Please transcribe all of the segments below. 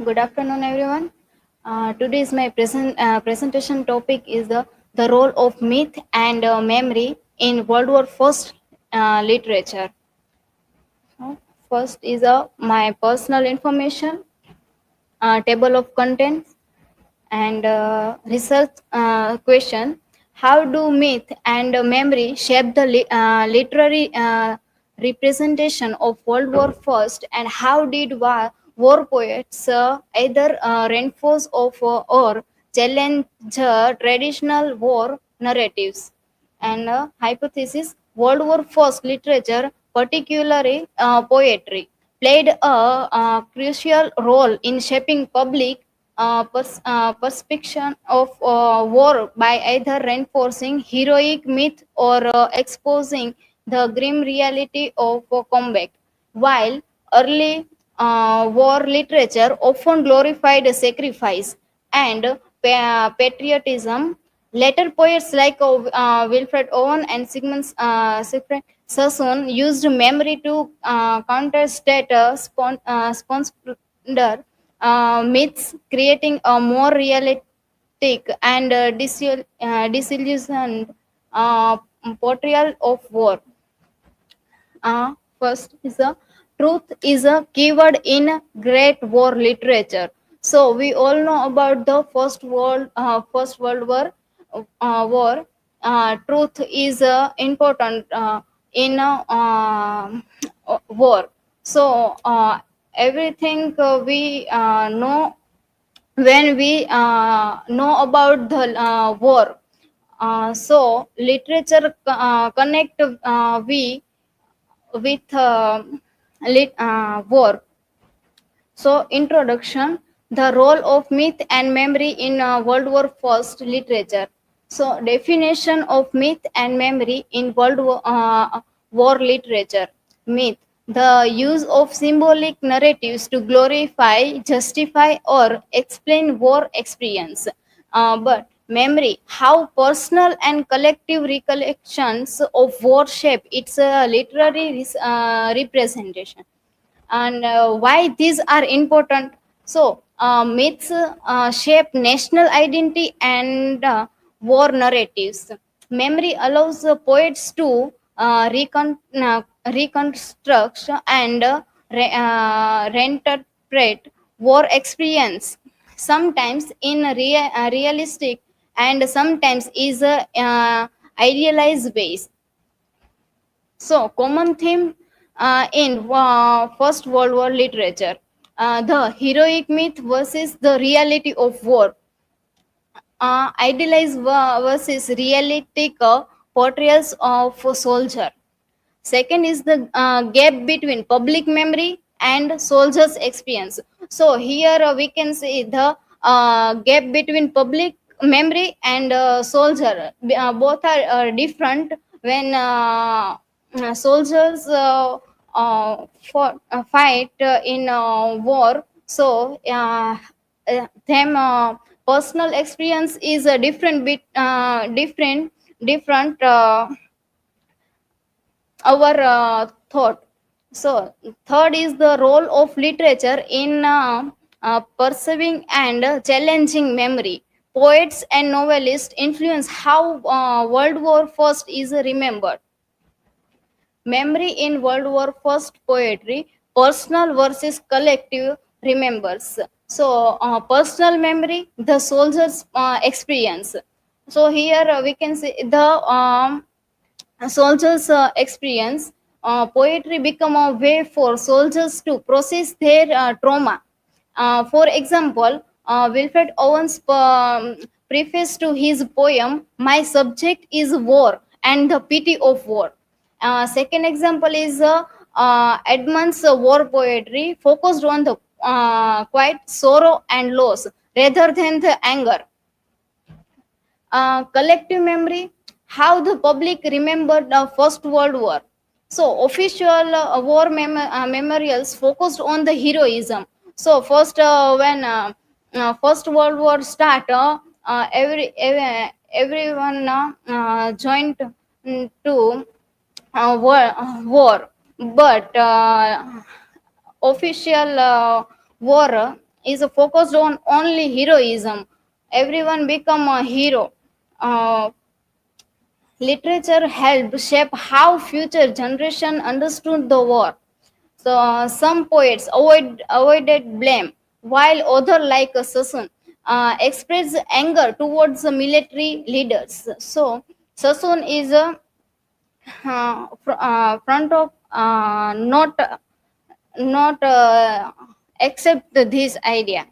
Good afternoon, everyone. Today's my presentation topic is the role of myth and memory in World War First literature. Uh, First is my personal information, table of contents, and research question. How do myth and memory shape the literary representation of World War First, and how did war poets either reinforce or challenge traditional war narratives? And hypothesis: World War First literature, particularly poetry, played a crucial role in shaping public perception of war by either reinforcing heroic myth or exposing the grim reality of combat. While early war literature often glorified sacrifice and patriotism, later poets like Wilfred Owen and Sigmund Sassoon used memory to counter state splendor myths, creating a more realistic and disillusioned uh, portrayal of war. First is a truth is a keyword in Great War literature. So we all know about the First World War. War. Truth is important in war. So everything we know when we know about the war. So literature connect we with war. So, introduction: the role of myth and memory in World War First literature. So, definition of myth and memory in War literature. Myth: the use of symbolic narratives to glorify, justify, or explain war experience. But memory: how personal and collective recollections of war shape its literary representation. And why these are important. So myths shape national identity and war narratives. Memory allows poets to reconstruct and reinterpret war experience, sometimes in realistic and sometimes is idealized ways. So, common theme in First World War literature: the heroic myth versus the reality of war, idealized versus realistic portrayals of a soldier. Second is the gap between public memory and soldiers' experience. So here we can see the gap between public memory and soldier. Both are different when soldiers fight in war. So them personal experience is a different bit different our thought. So, third is the role of literature in perceiving and challenging memory. Poets and novelists influence how World War First is remembered. Memory in World War First poetry: personal versus collective remembers. So, personal memory, the soldier's experience. So here we can see the soldiers' experience. Poetry become a way for soldiers to process their trauma. For example, Wilfred Owen's preface to his poem, "My subject is war and the pity of war." Second example is Edmund's war poetry focused on the quiet sorrow and loss rather than the anger. Collective memory: how the public remembered the First World War. So, official war memorials focused on the heroism. So, when First World War start, everyone joined to war, but official war. is focused on only heroism. Everyone become a hero. Uh, Literature helped shape how future generation understood the war. So some poets avoided blame, while others like Sassoon expressed anger towards the military leaders. So Sassoon is a front of not accept this idea.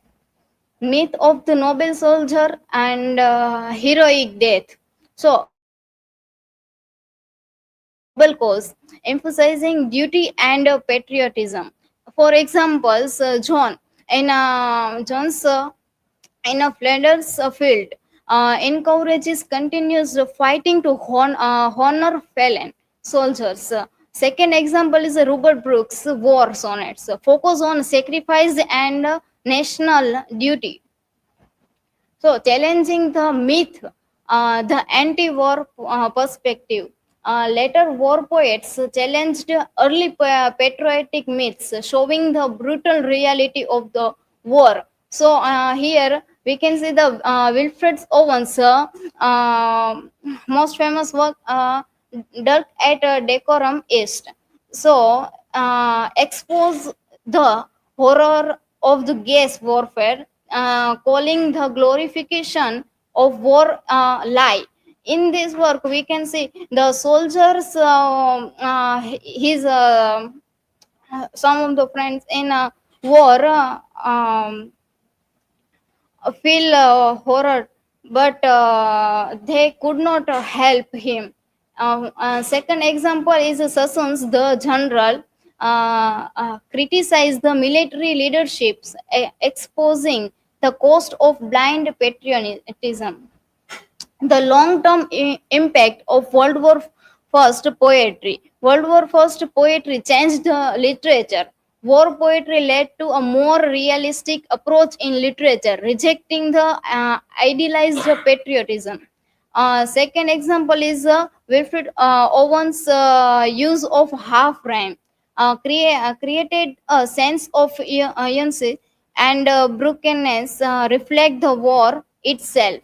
Myth of the noble soldier and heroic death. So noble cause, emphasizing duty and patriotism. For example, John in John's in a Flanders field encourages continuous fighting to honor fallen soldiers. Second example is Robert Brooks' war sonnets, focus on sacrifice and national duty. So, challenging the myth, the anti war perspective. Later war poets challenged early patriotic myths, showing the brutal reality of the war. So, here we can see the Wilfred Owen's most famous work, Dirk at Decorum East. So, expose the horror of the gas warfare, calling the glorification of war lie. In this work, we can see the soldiers, his some of the friends in war feel horror, but they could not help him. Second example is Sassoon's The General criticized the military leaderships, exposing the cost of blind patriotism. The long-term impact of World War First poetry. World War First poetry changed the literature. War poetry led to a more realistic approach in literature, rejecting the idealized patriotism. Second example is Wilfred Owen's use of half rhyme, created a sense of urgency and brokenness, reflect the war itself.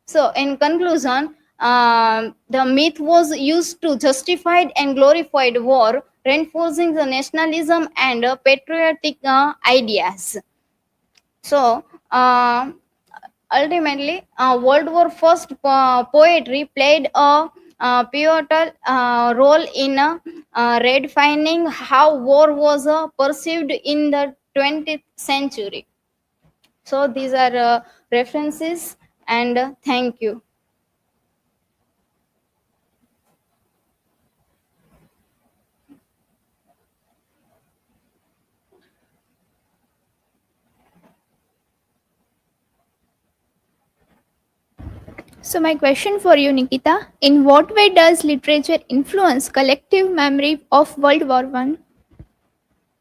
So, in conclusion, the myth was used to justify and glorify war, reinforcing the nationalism and patriotic ideas. So, ultimately, World War First poetry played a pivotal role in redefining how war was perceived in the 20th century. So, these are references, and thank you. So, my question for you, Nikita, in what way does literature influence collective memory of World War One?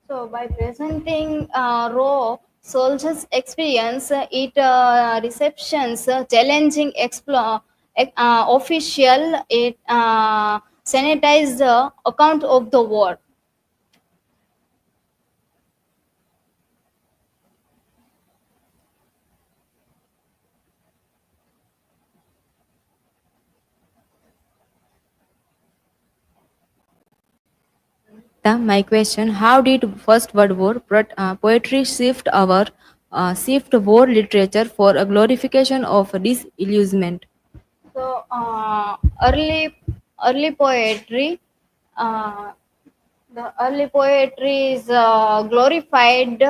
So, by presenting raw soldiers' experience, it receptions challenging official, it sanitized account of the war. My question: how did First World War poetry shift war literature for a glorification of disillusionment? So, early poetry, uh, the early poetry is glorified,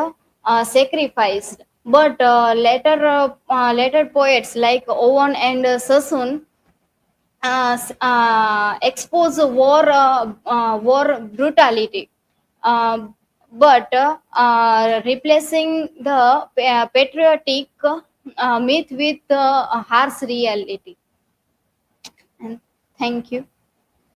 sacrificed, but later poets like Owen and Sassoon expose war brutality, uh, but replacing the patriotic myth with harsh reality. And thank you.